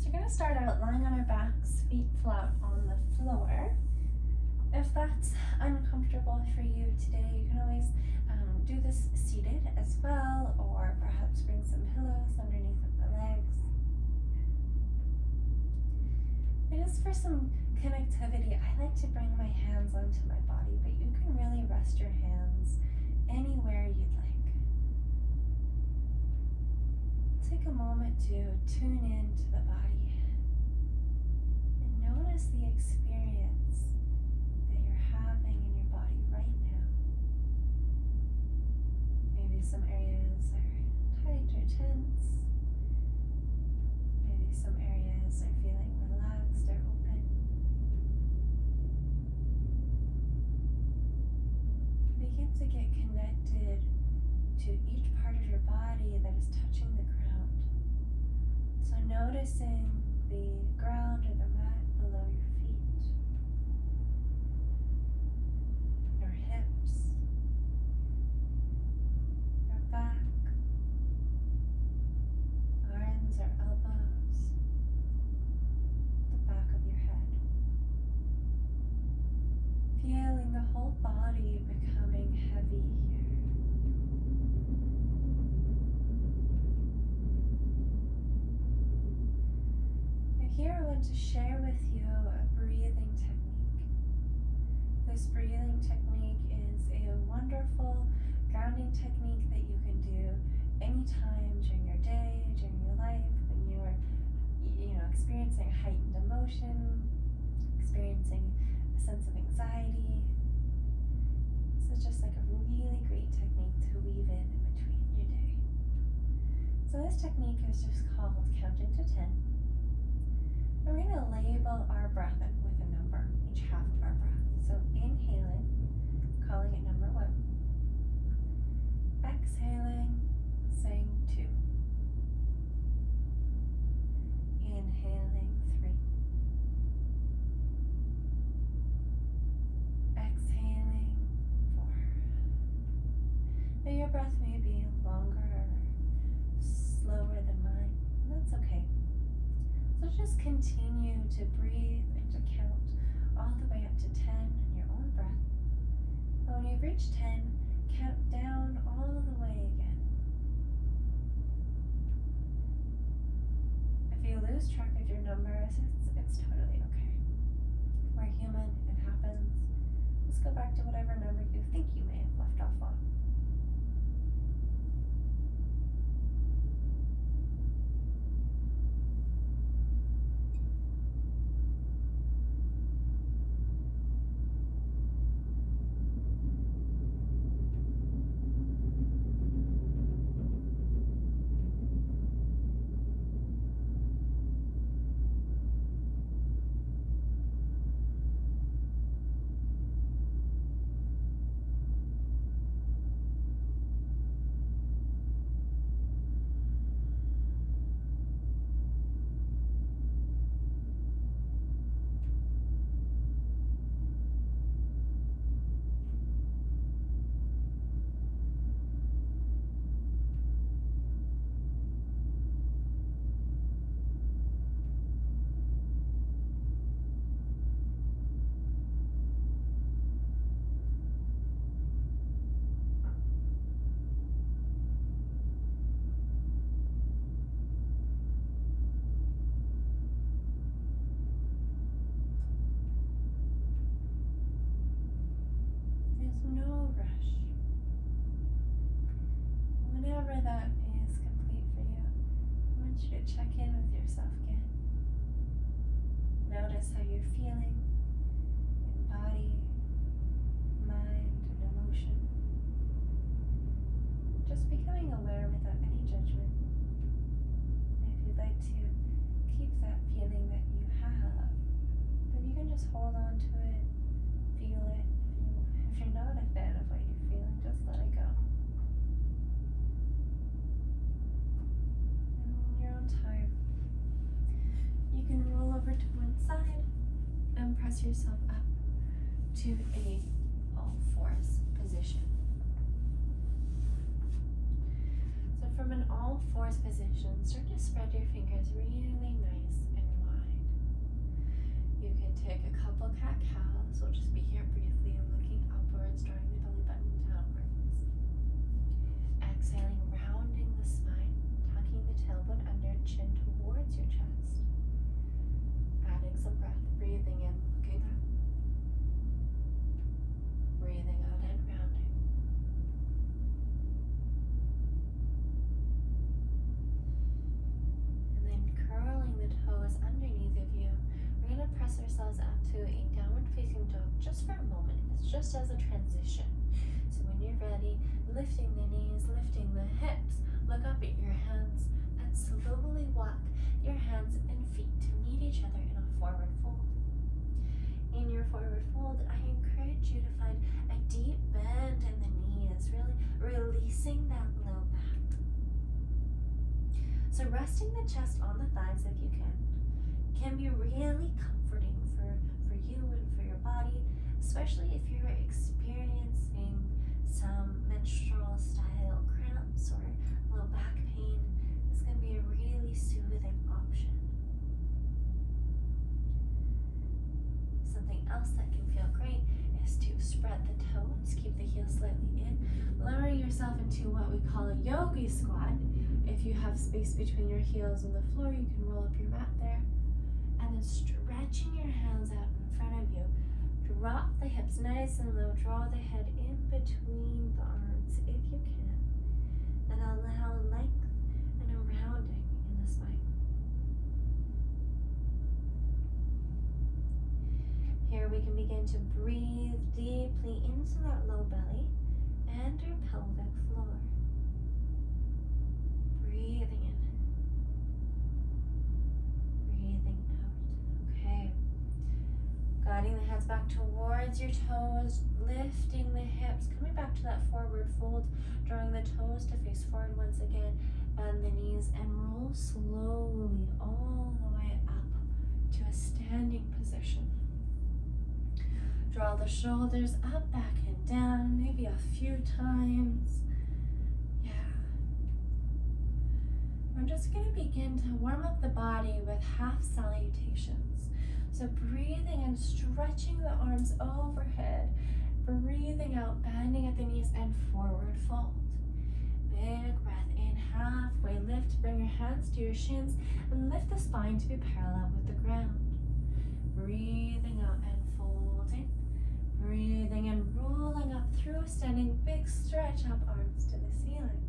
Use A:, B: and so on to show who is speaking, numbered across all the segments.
A: So we're going to start out lying on our backs, feet flat on the floor. If that's uncomfortable for you today, you can always do this seated as well, or perhaps bring some pillows underneath of the legs. And just for some connectivity, I like to bring my hands onto my body, but you can really rest your hands anywhere you'd like. Take a moment to tune in to the body and notice the experience that you're having in your body right now. Maybe some areas are tight or tense. Maybe some areas are feeling relaxed or open. Begin to get connected to each part of your body that is touching the ground. So noticing the ground or the mat below your feet, your hips, your back, arms or elbows, the back of your head. Feeling the whole body becoming heavy here. Here I want to share with you a breathing technique. This breathing technique is a wonderful grounding technique that you can do anytime during your day, during your life, when you are, experiencing heightened emotion, experiencing a sense of anxiety. This is just like a really great technique to weave in between your day. So this technique is just called counting to 10. We're going to label our breath with a number, each half of our breath. So inhaling, calling it number 1. Exhaling, saying 2. Inhaling, 3. Exhaling, 4. Now your breath may be longer or slower than mine, and that's okay. So just continue to breathe and to count all the way up to 10 in your own breath. And when you've reached 10, count down all the way again. If you lose track of your numbers, it's totally okay. We're human, it happens. Just go back to whatever number you think you may have left off on. No rush. Whenever that is complete for you, I want you to check in with yourself again. Notice how you're feeling in body, mind, and emotion. Just becoming aware without any judgment. And if you'd like to keep that feeling that you have, then you can just hold on to it, feel it. If you're not a fan of what you're feeling, just let it go. In your own time, you can roll over to one side and press yourself up to a all fours position. So from an all fours position, start to spread your fingers really nice and take a couple cat-cows. We'll just be here briefly, looking upwards, drawing the belly button downwards. Exhaling, rounding the spine, tucking the tailbone under, chin towards your chest. Adding some breath, breathing in, looking up. Breathing out and rounding. And then curling the toes underneath of you. We're going to press ourselves up to a downward facing dog just for a moment. It's just as a transition. So when you're ready, lifting the knees, lifting the hips, look up at your hands and slowly walk your hands and feet to meet each other in a forward fold. In your forward fold, I encourage you to find a deep bend in the knees, really releasing that low back. So resting the chest on the thighs if you can be really comforting for you and for your body, especially if you're experiencing some menstrual style cramps or low back pain. It's going to be a really soothing option. Something else that can feel great is to spread the toes, keep the heels slightly in, lowering yourself into what we call a yogi squat. If you have space between your heels and the floor, you can roll up your mat there. And then stretching your hands out in front of you. Drop the hips nice and low. Draw the head in between the arms if you can. And allow length and a rounding in the spine. Here we can begin to breathe deeply into that low belly and our pelvic floor. Breathing in. Breathing out. Okay. Guiding the hands back towards your toes, lifting the hips, coming back to that forward fold, drawing the toes to face forward once again, bend the knees and roll slowly all the way up to a standing position. Draw the shoulders up, back and down, maybe a few times. Yeah. We're just going to begin to warm up the body with half salutations. So breathing and stretching the arms overhead, breathing out, bending at the knees and forward fold. Big breath in, halfway lift, bring your hands to your shins and lift the spine to be parallel with the ground. Breathing out and folding, breathing and rolling up through, standing, big stretch up, arms to the ceiling.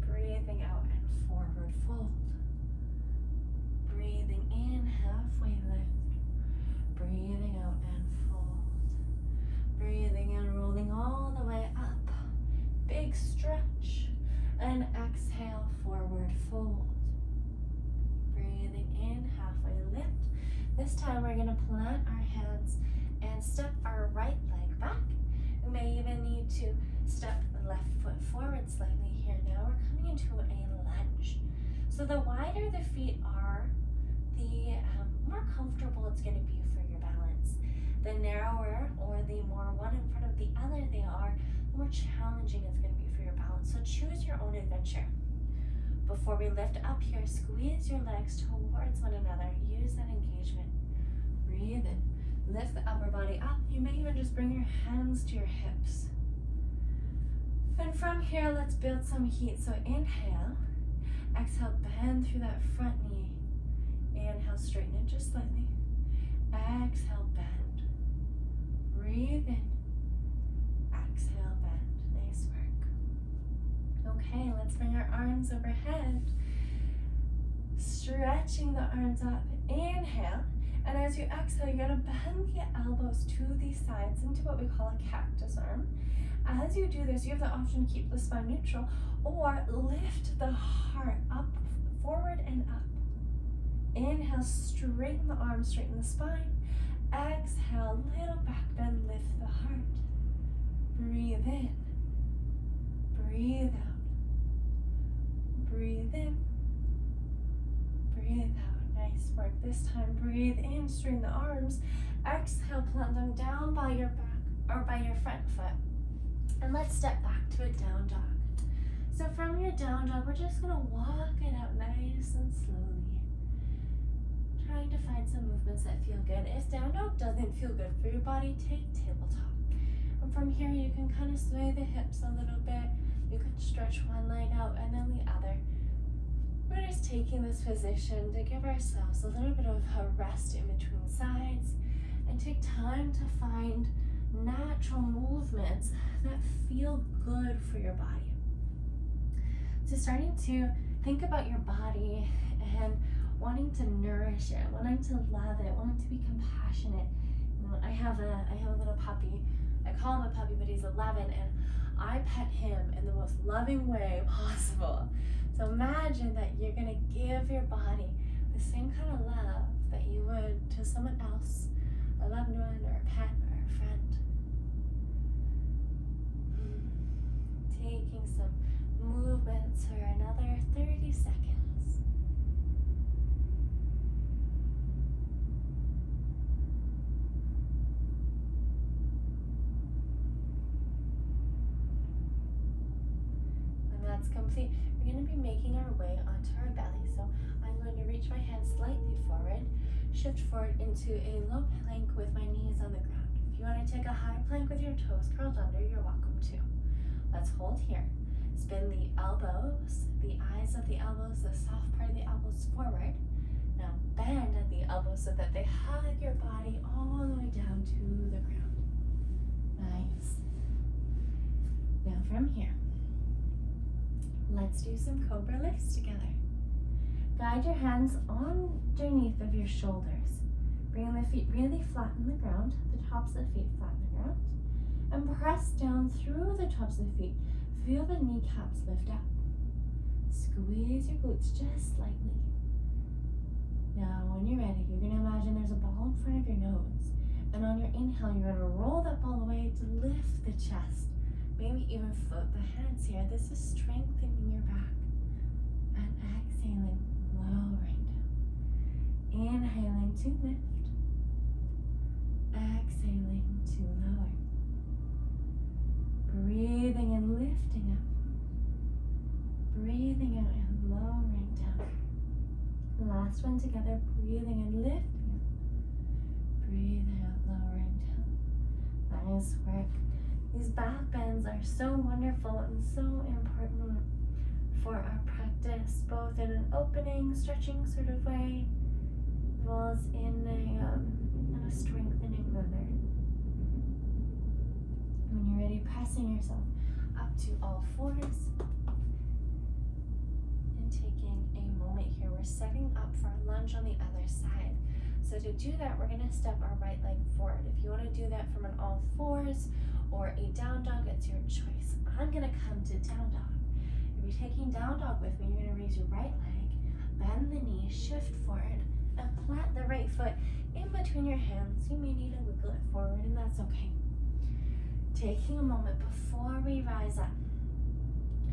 A: Breathing out and forward fold. Breathing in, halfway lift. Breathing out and fold. Breathing and rolling all the way up. Big stretch. And exhale, forward fold. Breathing in, halfway lift. This time we're going to plant our hands and step our right leg back. We may even need to step the left foot forward slightly here. Now we're coming into a lunge. So the wider the feet are, the more comfortable it's going to be for your balance. The narrower or the more one in front of the other they are, the more challenging it's going to be for your balance. So choose your own adventure. Before we lift up here, squeeze your legs towards one another. Use that engagement. Breathe in. Lift the upper body up. You may even just bring your hands to your hips. And from here, let's build some heat. So inhale. Exhale, bend through that front knee. Inhale, straighten it just slightly. Exhale, bend. Breathe in. Exhale, bend. Nice work. Okay, let's bring our arms overhead. Stretching the arms up. Inhale. And as you exhale, you're going to bend the elbows to the sides into what we call a cactus arm. As you do this, you have the option to keep the spine neutral or lift the heart up, forward and up. Inhale, straighten the arms, straighten the spine. Exhale, little back bend, lift the heart. Breathe in. Breathe out. Breathe in. Breathe out. Nice work. This time, breathe in, straighten the arms. Exhale, plant them down by your back or by your front foot. And let's step back to a down dog. So from your down dog, we're just going to walk it out nice and slowly. trying to find some movements that feel good. If down dog doesn't feel good for your body, take tabletop. And from here, you can kind of sway the hips a little bit. You can stretch one leg out and then the other. We're just taking this position to give ourselves a little bit of a rest in between sides and take time to find natural movements that feel good for your body. So starting to think about your body and wanting to nourish it, wanting to love it, wanting to be compassionate. You know, I have a little puppy. I call him a puppy, but he's 11, and I pet him in the most loving way possible. So imagine that you're gonna give your body the same kind of love that you would to someone else, a loved one or a pet or a friend. Taking some movements for another 30 seconds. When that's complete, we're going to be making our way onto our belly. So I'm going to reach my hands slightly forward, shift forward into a low plank with my knees on the ground. If you want to take a high plank with your toes curled under, you're welcome to. Let's hold here. Spin the elbows, the eyes of the elbows, the soft part of the elbows forward. Now bend at the elbows so that they hug your body all the way down to the ground. Nice. Now from here, let's do some cobra lifts together. Guide your hands underneath of your shoulders. Bring the feet really flat in the ground, the tops of the feet flat in the ground, and press down through the tops of the feet. Feel the kneecaps lift up. Squeeze your glutes just slightly. Now, when you're ready, you're going to imagine there's a ball in front of your nose. And on your inhale, you're going to roll that ball away to lift the chest. Maybe even float the hands here. This is strengthening your back. And exhaling, lowering down. Inhaling to lift. Exhaling to lower. Breathing and lifting up. Breathing out and lowering down. Last one together. Breathing and lifting up. Breathing out, lowering down. Nice work. These back bends are so wonderful and so important for our practice, both in an opening, stretching sort of way, as well as in a strengthening manner. When you're ready, pressing yourself up to all fours and taking a moment here. We're setting up for a lunge on the other side. So to do that, we're going to step our right leg forward. If you want to do that from an all fours or a down dog, it's your choice. I'm going to come to down dog. If you're taking down dog with me, you're going to raise your right leg, bend the knee, shift forward, and plant the right foot in between your hands. You may need to wiggle it forward, and that's okay. Taking a moment before we rise up,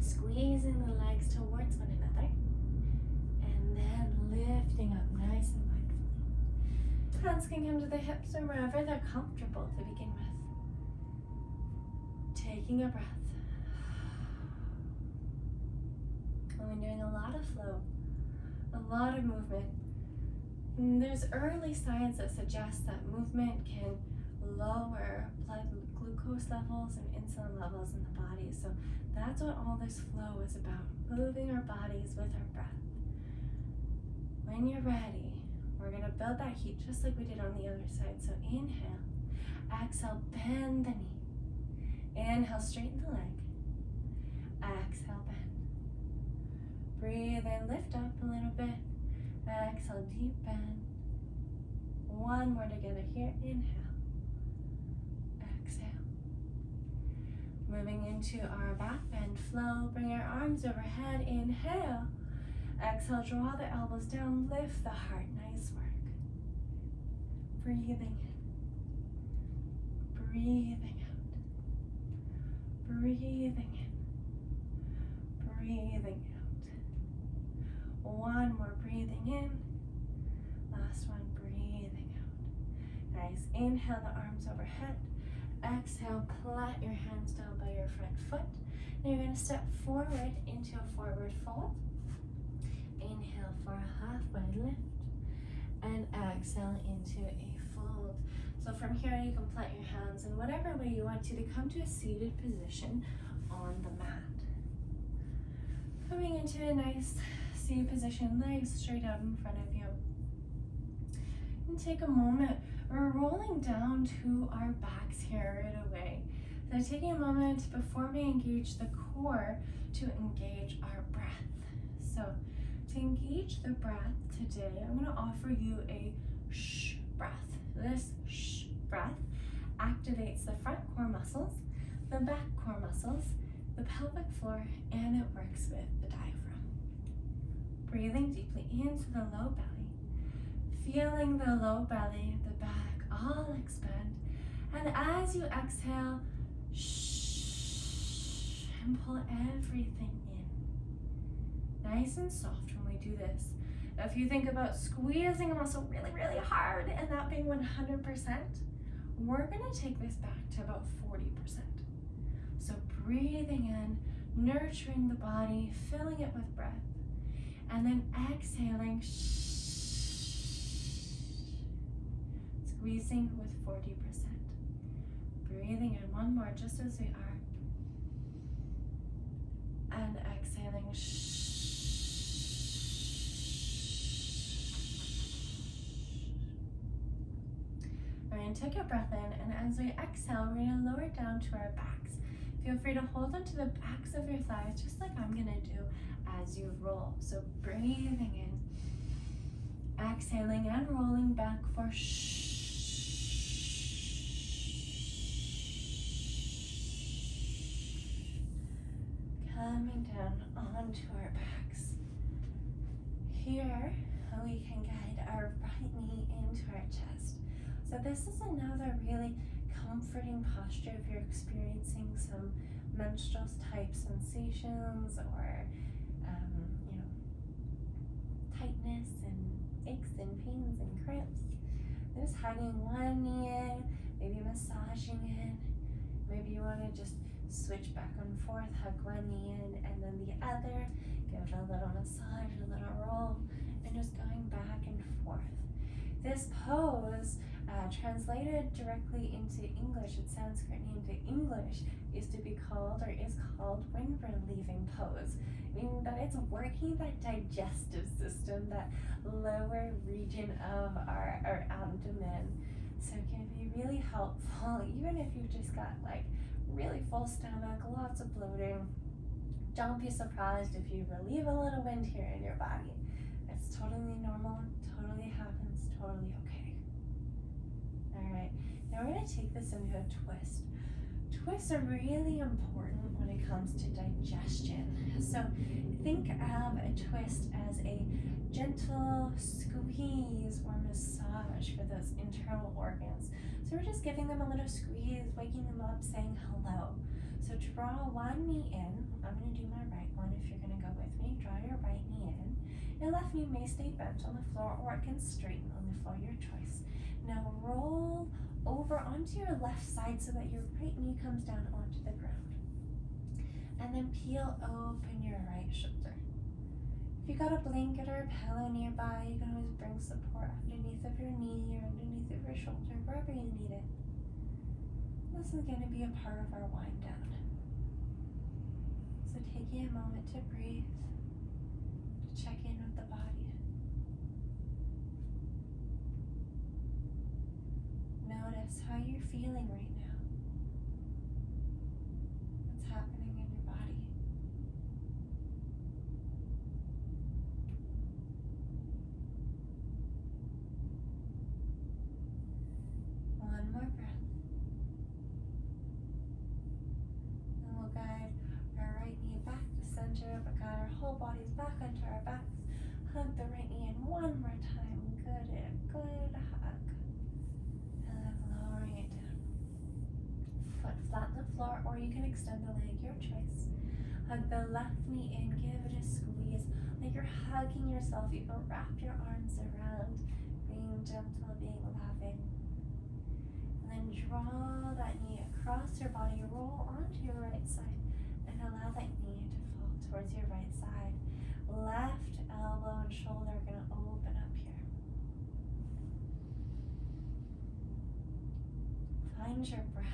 A: squeezing the legs towards one another, and then lifting up nice and mindfully. Hands can come to the hips or wherever they're comfortable to begin with. Taking a breath. And we're doing a lot of flow, a lot of movement. And there's early science that suggests that movement can lower blood glucose levels and insulin levels in the body. So that's what all this flow is about, moving our bodies with our breath. When you're ready, we're going to build that heat just like we did on the other side. So inhale, exhale, bend the knee. Inhale, straighten the leg. Exhale, bend. Breathe in, lift up a little bit. Exhale, deep bend. One more together here. Inhale. Exhale. Moving into our back bend flow. Bring our arms overhead. Inhale. Exhale, draw the elbows down. Lift the heart. Nice work. Breathing in. Breathing out. Breathing in. Breathing out. One more breathing in. Last one, breathing out. Nice. Inhale the arms overhead. Exhale, plant your hands down by your front foot. Now you're going to step forward into a forward fold. Inhale for a halfway lift. and exhale into a fold. So from here you can plant your hands in whatever way you want to come to a seated position on the mat. Coming into a nice seated position, legs straight out in front of you. And take a moment, we're rolling down to our backs here right away. So taking a moment before we engage the core to engage our breath. So to engage the breath today, I'm going to offer you a shh breath. This shh breath activates the front core muscles, the back core muscles, the pelvic floor, and it works with the diaphragm. Breathing deeply into the low belly, feeling the low belly, the back all expand, and as you exhale, shh, and pull everything in. Nice and soft when we do this. Now, if you think about squeezing a muscle really, really hard and that being 100%, we're gonna take this back to about 40%. So breathing in, nurturing the body, filling it with breath, and then exhaling, squeezing with 40%. Breathing in one more, just as we are, and exhaling, We're going to take a breath in, and as we exhale, we're going to lower down to our backs. Feel free to hold onto the backs of your thighs, just like I'm going to do as you roll. So breathing in, exhaling and rolling back for shh. Coming down onto our backs. Here, we can guide our right knee into our chest. So this is another really comforting posture if you're experiencing some menstrual type sensations or tightness and aches and pains and cramps. Just hugging one knee in, maybe massaging it. Maybe you want to just switch back and forth, hug one knee in and then the other. Give it a little massage, a little roll, and just going back and forth. This pose, translated directly into English, its Sanskrit name to English, is called wind relieving pose, meaning that it's working that digestive system, that lower region of our abdomen. So it can be really helpful, even if you've just got like really full stomach, lots of bloating. Don't be surprised if you relieve a little wind here in your body. It's totally normal, totally happens, totally okay. All right, now we're going to take this into a twist. Twists are really important when it comes to digestion. So think of a twist as a gentle squeeze or massage for those internal organs. So we're just giving them a little squeeze, waking them up, saying hello. So draw one knee in. I'm going to do my right one if you're going to go with me. Draw your right knee in. Your left knee may stay bent on the floor or it can straighten on the floor, your choice. Now roll over onto your left side so that your right knee comes down onto the ground. And then peel open your right shoulder. If you got a blanket or a pillow nearby, you can always bring support underneath of your knee or underneath of your shoulder, wherever you need it. This is going to be a part of our wind down. So taking a moment to breathe, to check in with the body. Notice how you're feeling right now. What's happening in your body. One more breath. And we'll guide our right knee back to center, but guide our whole bodies back onto our backs. Hug the right knee in one more time. Good hug. Foot flat on the floor, or you can extend the leg, your choice. Hug the left knee in, give it a squeeze, like you're hugging yourself. You can wrap your arms around, being gentle, being loving. And then draw that knee across your body, roll onto your right side, and allow that knee to fall towards your right side. Left elbow and shoulder are going to open up here. Find your breath.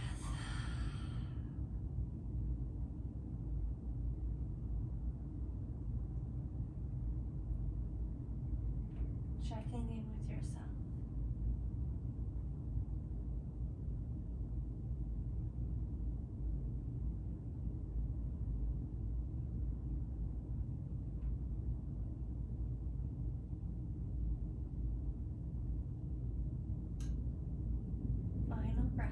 A: Checking in with yourself. Final breath.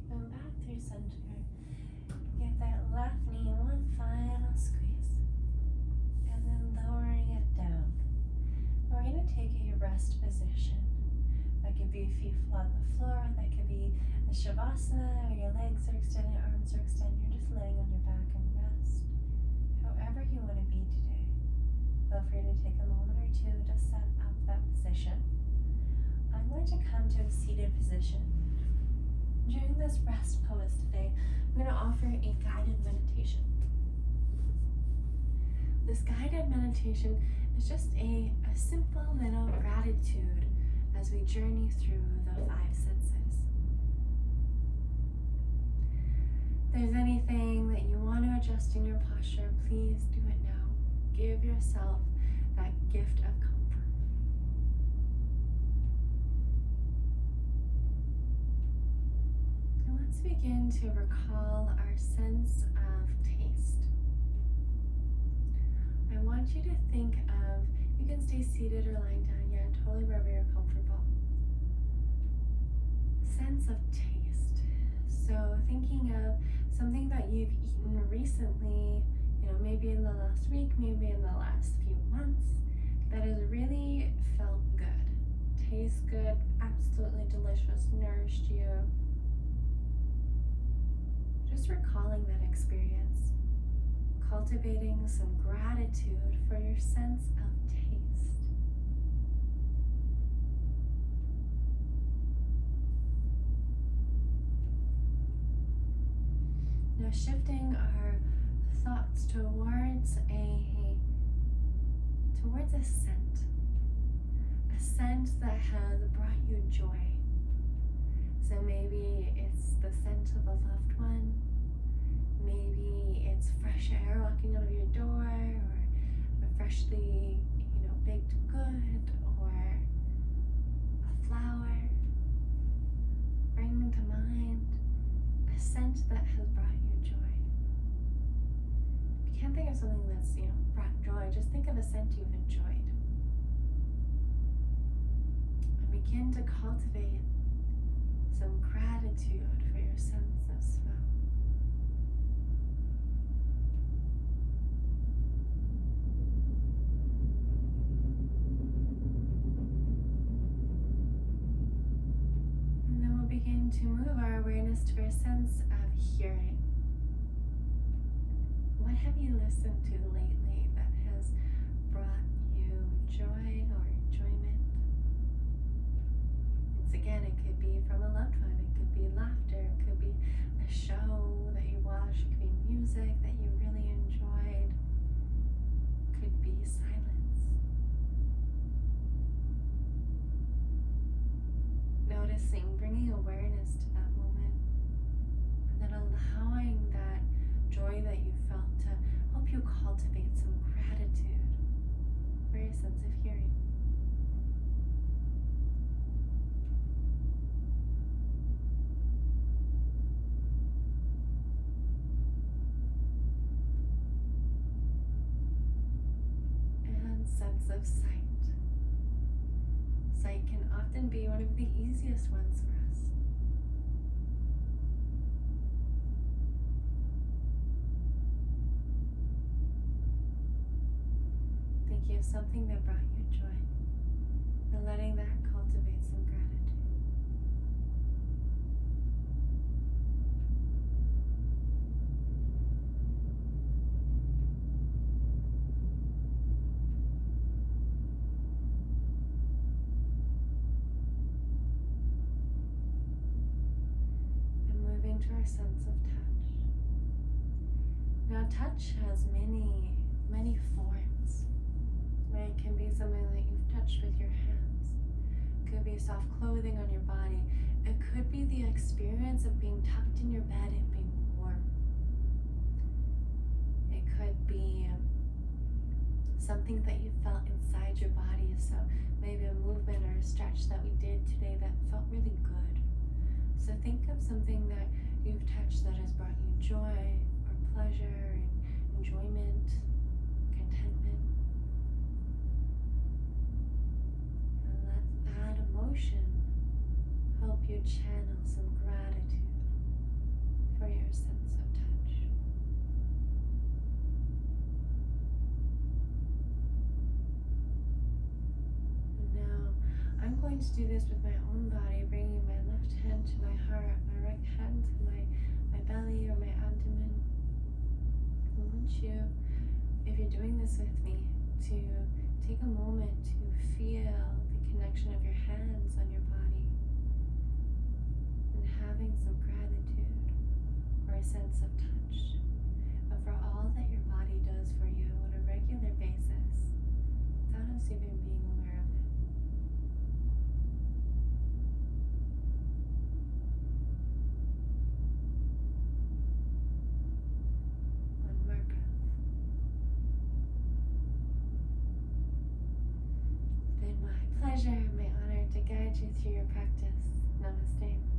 A: And back through center. Give that left knee one final squeeze. And then lowering it down. We're going to take a rest position. That could be feet flat on the floor. That could be a shavasana where your legs are extended, arms are extended. You're just laying on your back and rest. However you want to be today. Feel free to take a moment or two to set up that position. I'm going to come to a seated position. During this rest pose today, I'm going to offer a guided meditation. This guided meditation is just a simple little gratitude as we journey through the five senses. If there's anything that you want to adjust in your posture, please do it now. Give yourself that gift of comfort. And let's begin to recall our sense of taste. I want you to think of, you can stay seated or lying down, totally wherever you're comfortable. Sense of taste. So thinking of something that you've eaten recently, maybe in the last week, maybe in the last few months, that has really felt good. Tastes good, absolutely delicious, nourished you. Just recalling that experience. Cultivating some gratitude for your sense of taste. Now shifting our thoughts towards a scent that has brought you joy. So maybe it's the scent of a loved one, maybe it's fresh air walking out of your door, or a freshly baked good, or a flower. Bring to mind a scent that has brought you joy. If you can't think of something that's brought joy, just think of a scent you've enjoyed. And begin to cultivate some gratitude for your sense of smell. And then we'll begin to move our awareness to our sense of hearing. What have you listened to lately that has brought you joy or enjoyment? Again, it could be from a loved one, it could be laughter, it could be a show that you watched, it could be music that you really enjoyed, it could be silence. Noticing, bringing awareness to that moment, and then allowing that joy that you felt to help you cultivate some gratitude for your sense of hearing. Sense of sight. Sight can often be one of the easiest ones for us. Thinking of something that brought you joy and letting that cultivate some gratitude. To our sense of touch. Now touch has many forms. It can be something that you've touched with your hands. It could be soft clothing on your body. It could be the experience of being tucked in your bed and being warm. It could be something that you felt inside your body. So maybe a movement or a stretch that we did today that felt really good. So think of something that you've touched that has brought you joy or pleasure and enjoyment, contentment. And let that emotion help you channel some gratitude for your sense of touch. And now I'm going to do this with my own body, bringing my left hand to my heart, my right hand to my belly or my abdomen. I want you, if you're doing this with me, to take a moment to feel the connection of your hands on your body and having some gratitude or a sense of touch for all that your body does for you on a regular basis without us even being aware of it. One more breath. It's been my pleasure and my honor to guide you through your practice. Namaste.